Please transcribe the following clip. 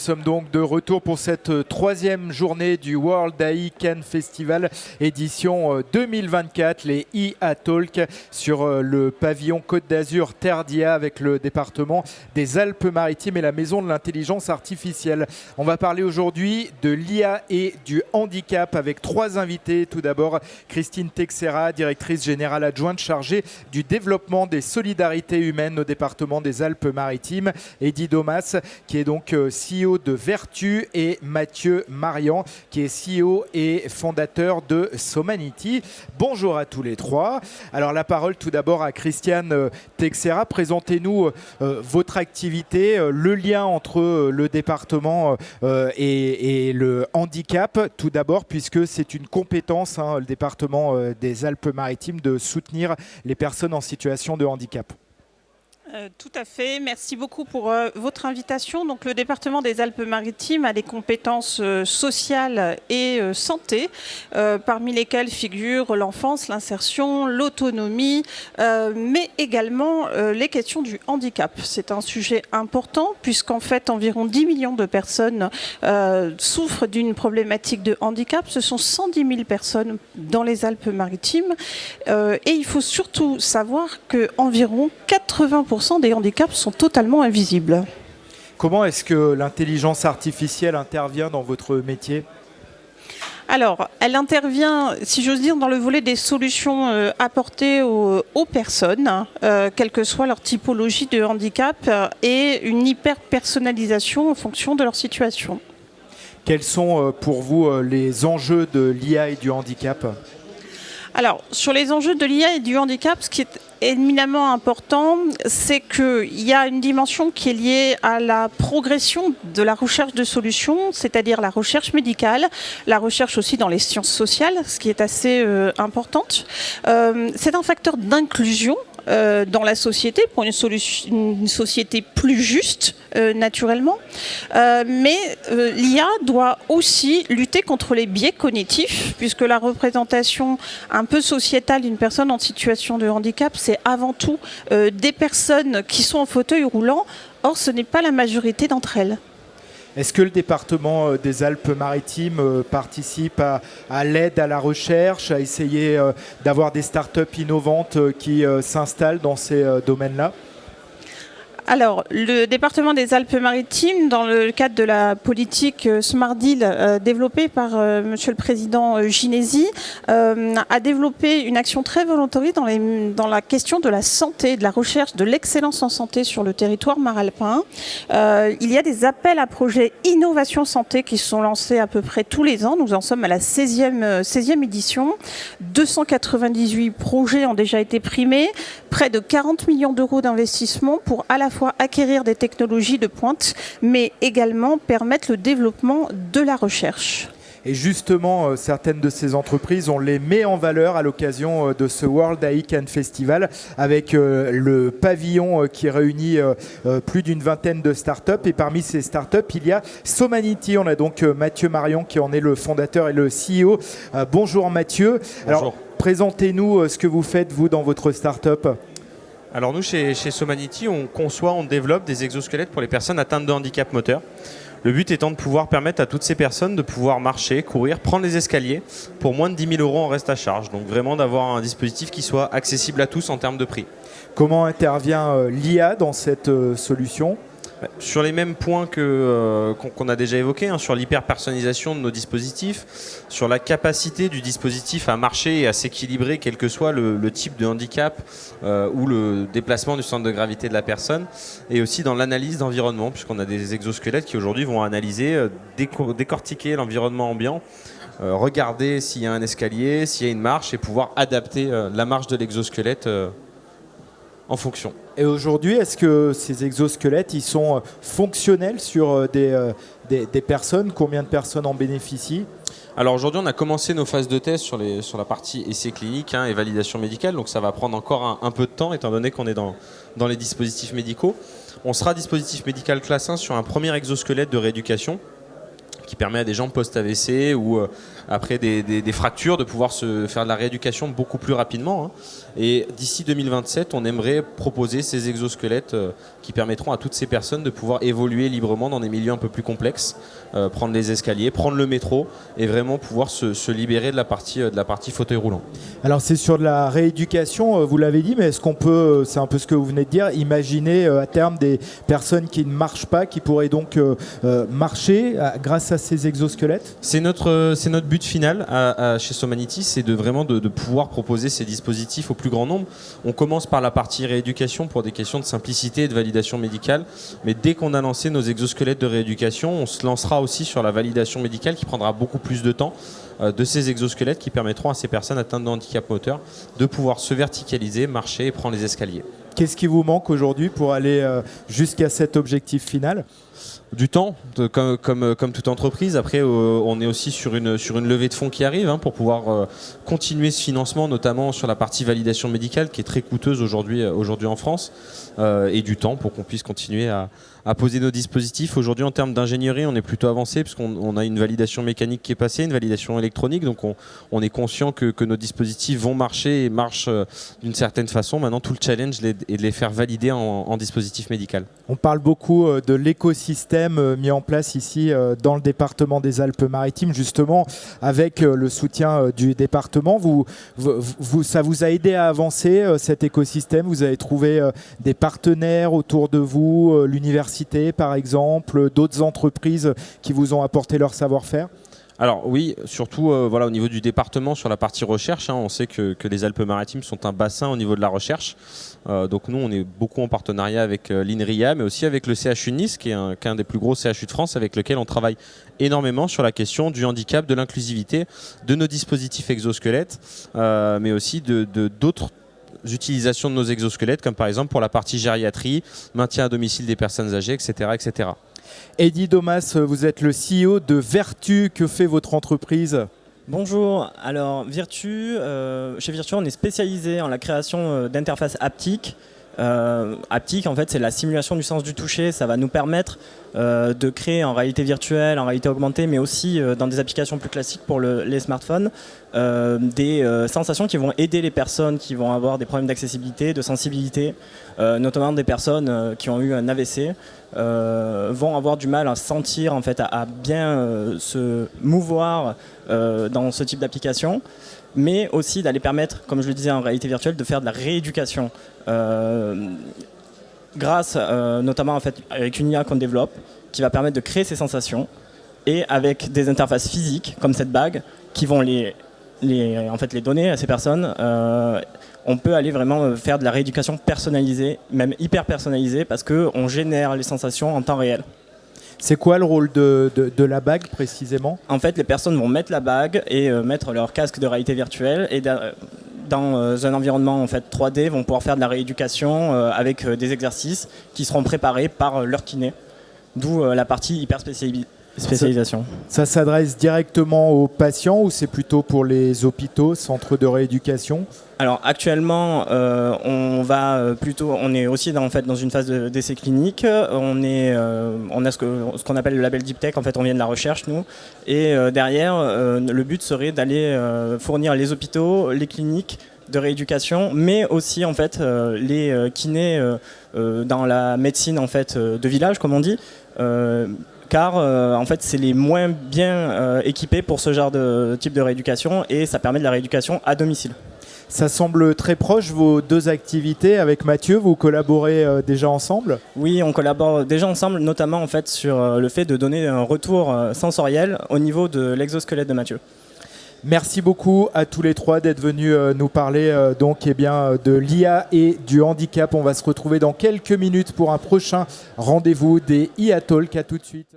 sommes donc de retour pour cette troisième journée du World AI Can Festival édition 2024, les IA Talk sur le pavillon Côte d'Azur Terre d'IA avec le département des Alpes-Maritimes et la Maison de l'Intelligence Artificielle. On va parler aujourd'hui de l'IA et du handicap avec trois invités. Tout d'abord, Christine Texera, directrice générale adjointe chargée du développement des solidarités humaines au département des Alpes-Maritimes. Eddy Domas, qui est donc CEO de Vertu, et Mathieu Marian, qui est CEO et fondateur de Somanity. Bonjour à tous les trois. Alors la parole tout d'abord à Christiane Texera. Présentez-nous votre activité, le lien entre le département et le handicap. Tout d'abord, puisque c'est une compétence, le département des Alpes-Maritimes, de soutenir les personnes en situation de handicap. Tout à fait. Merci beaucoup pour votre invitation. Donc, le département des Alpes-Maritimes a des compétences sociales et santé, parmi lesquelles figurent l'enfance, l'insertion, l'autonomie, mais également les questions du handicap. C'est un sujet important puisqu'en fait, environ 10 millions de personnes souffrent d'une problématique de handicap. Ce sont 110 000 personnes dans les Alpes-Maritimes. Et il faut surtout savoir qu'environ 80% des handicaps sont totalement invisibles. Comment est-ce que l'intelligence artificielle intervient dans votre métier ? Alors, elle intervient, si j'ose dire, dans le volet des solutions apportées aux personnes, quelle que soit leur typologie de handicap, et une hyper-personnalisation en fonction de leur situation. Quels sont pour vous les enjeux de l'IA et du handicap ? Alors, sur les enjeux de l'IA et du handicap, ce qui est éminemment important, c'est qu'il y a une dimension qui est liée à la progression de la recherche de solutions, c'est-à-dire la recherche médicale, la recherche aussi dans les sciences sociales, ce qui est assez importante. C'est un facteur d'inclusion dans la société, pour une société plus juste, naturellement. Mais l'IA doit aussi lutter contre les biais cognitifs, puisque la représentation un peu sociétale d'une personne en situation de handicap, c'est avant tout des personnes qui sont en fauteuil roulant. Or, ce n'est pas la majorité d'entre elles. Est-ce que le département des Alpes-Maritimes participe à l'aide à la recherche, à essayer d'avoir des startups innovantes qui s'installent dans ces domaines-là ? Alors, le département des Alpes-Maritimes, dans le cadre de la politique Smart Deal développée par Monsieur le Président Ginesi, a développé une action très volontariste dans la question de la santé, de la recherche, de l'excellence en santé sur le territoire maralpin. Il y a des appels à projets Innovation Santé qui sont lancés à peu près tous les ans. Nous en sommes à la 16e édition. 298 projets ont déjà été primés, près de 40 millions d'euros d'investissement pour à la fois acquérir des technologies de pointe, mais également permettre le développement de la recherche. Et justement, certaines de ces entreprises, on les met en valeur à l'occasion de ce World AI Can Festival avec le pavillon qui réunit plus d'une vingtaine de startups. Et parmi ces startups, il y a Somanity. On a donc Mathieu Marion qui en est le fondateur et le CEO. Bonjour Mathieu. Bonjour. Alors, présentez-nous ce que vous faites, vous, dans votre startup. Alors nous, chez Somanity, on conçoit, on développe des exosquelettes pour les personnes atteintes de handicap moteur. Le but étant de pouvoir permettre à toutes ces personnes de pouvoir marcher, courir, prendre les escaliers pour moins de 10 000 € en reste à charge. Donc vraiment d'avoir un dispositif qui soit accessible à tous en termes de prix. Comment intervient l'IA dans cette solution ? Sur les mêmes points qu'on a déjà évoqués, sur l'hyper-personnalisation de nos dispositifs, sur la capacité du dispositif à marcher et à s'équilibrer, quel que soit le type de handicap ou le déplacement du centre de gravité de la personne, et aussi dans l'analyse d'environnement, puisqu'on a des exosquelettes qui aujourd'hui vont analyser, décortiquer l'environnement ambiant, regarder s'il y a un escalier, s'il y a une marche, et pouvoir adapter la marche de l'exosquelette en fonction. Et aujourd'hui, est-ce que ces exosquelettes, ils sont fonctionnels sur des personnes ? Combien de personnes en bénéficient ? Alors aujourd'hui, on a commencé nos phases de test sur la partie essai clinique et validation médicale, donc ça va prendre encore un peu de temps étant donné qu'on est dans les dispositifs médicaux. On sera dispositif médical classe 1 sur un premier exosquelette de rééducation qui permet à des gens post-AVC ou après des fractures de pouvoir se faire de la rééducation beaucoup plus rapidement. Hein. Et d'ici 2027, on aimerait proposer ces exosquelettes qui permettront à toutes ces personnes de pouvoir évoluer librement dans des milieux un peu plus complexes, prendre les escaliers, prendre le métro et vraiment pouvoir se libérer de la partie fauteuil roulant. Alors c'est sur de la rééducation, vous l'avez dit, mais est-ce qu'on peut, c'est un peu ce que vous venez de dire, imaginer à terme des personnes qui ne marchent pas, qui pourraient donc marcher grâce à ces exosquelettes? C'est notre but final chez Somanity, c'est de pouvoir proposer ces dispositifs au plus grand nombre. On commence par la partie rééducation pour des questions de simplicité et de validation médicale, mais dès qu'on a lancé nos exosquelettes de rééducation, on se lancera aussi sur la validation médicale qui prendra beaucoup plus de temps de ces exosquelettes qui permettront à ces personnes atteintes de handicap moteur de pouvoir se verticaliser, marcher et prendre les escaliers. Qu'est-ce qui vous manque aujourd'hui pour aller jusqu'à cet objectif final ? Du temps, comme toute entreprise. Après, on est aussi sur une levée de fonds qui arrive pour pouvoir continuer ce financement, notamment sur la partie validation médicale qui est très coûteuse aujourd'hui en France, et du temps pour qu'on puisse continuer à poser nos dispositifs. Aujourd'hui, en termes d'ingénierie, on est plutôt avancé puisqu'on a une validation mécanique qui est passée, une validation électronique, donc on est conscient que nos dispositifs vont marcher et marchent d'une certaine façon. Maintenant, tout le challenge est de les faire valider en dispositif médical. On parle beaucoup de l'écosystème mis en place ici dans le département des Alpes-Maritimes, justement avec le soutien du département. Ça vous a aidé à avancer cet écosystème? Vous avez trouvé des partenaires autour de vous, l'université par exemple, d'autres entreprises qui vous ont apporté leur savoir-faire? Alors oui, surtout au niveau du département sur la partie recherche, on sait que les Alpes-Maritimes sont un bassin au niveau de la recherche. Donc nous, on est beaucoup en partenariat avec l'INRIA, mais aussi avec le CHU Nice, qui est un des plus gros CHU de France, avec lequel on travaille énormément sur la question du handicap, de l'inclusivité, de nos dispositifs exosquelettes, mais aussi d'autres utilisations de nos exosquelettes, comme par exemple pour la partie gériatrie, maintien à domicile des personnes âgées, etc. etc. Eddy Domas, vous êtes le CEO de Virtu. Que fait votre entreprise ? Bonjour, alors chez Virtu, on est spécialisé en la création d'interfaces haptiques. Haptique, en fait, c'est la simulation du sens du toucher. Ça va nous permettre de créer en réalité virtuelle, en réalité augmentée, mais aussi dans des applications plus classiques pour les smartphones, des sensations qui vont aider les personnes qui vont avoir des problèmes d'accessibilité, de sensibilité, notamment des personnes qui ont eu un AVC, vont avoir du mal à sentir, en fait, à bien se mouvoir dans ce type d'application, mais aussi d'aller permettre, comme je le disais en réalité virtuelle, de faire de la rééducation grâce notamment en fait, avec une IA qu'on développe qui va permettre de créer ces sensations et avec des interfaces physiques comme cette bague qui vont les donner à ces personnes. On peut aller vraiment faire de la rééducation personnalisée, même hyper personnalisée, parce qu'on génère les sensations en temps réel. C'est quoi le rôle de la bague précisément? En fait, les personnes vont mettre la bague et mettre leur casque de réalité virtuelle et dans un environnement en fait, 3D vont pouvoir faire de la rééducation avec des exercices qui seront préparés par leur kiné, d'où la partie hyper spécialisation. Ça s'adresse directement aux patients ou c'est plutôt pour les hôpitaux, centres de rééducation? Alors actuellement, on est aussi dans une phase d'essai clinique. On a ce qu'on appelle le label Deep Tech. En fait, on vient de la recherche, nous. Et derrière, le but serait d'aller fournir les hôpitaux, les cliniques de rééducation, mais aussi en fait les kinés dans la médecine en fait de village, comme on dit. Car en fait c'est les moins bien équipés pour ce genre de type de rééducation et ça permet de la rééducation à domicile. Ça semble très proche, vos deux activités. Avec Mathieu, vous collaborez déjà ensemble? Oui, on collabore déjà ensemble, notamment en fait, sur le fait de donner un retour sensoriel au niveau de l'exosquelette de Mathieu. Merci beaucoup à tous les trois d'être venus nous parler de l'IA et du handicap. On va se retrouver dans quelques minutes pour un prochain rendez-vous des IA Talk. À tout de suite.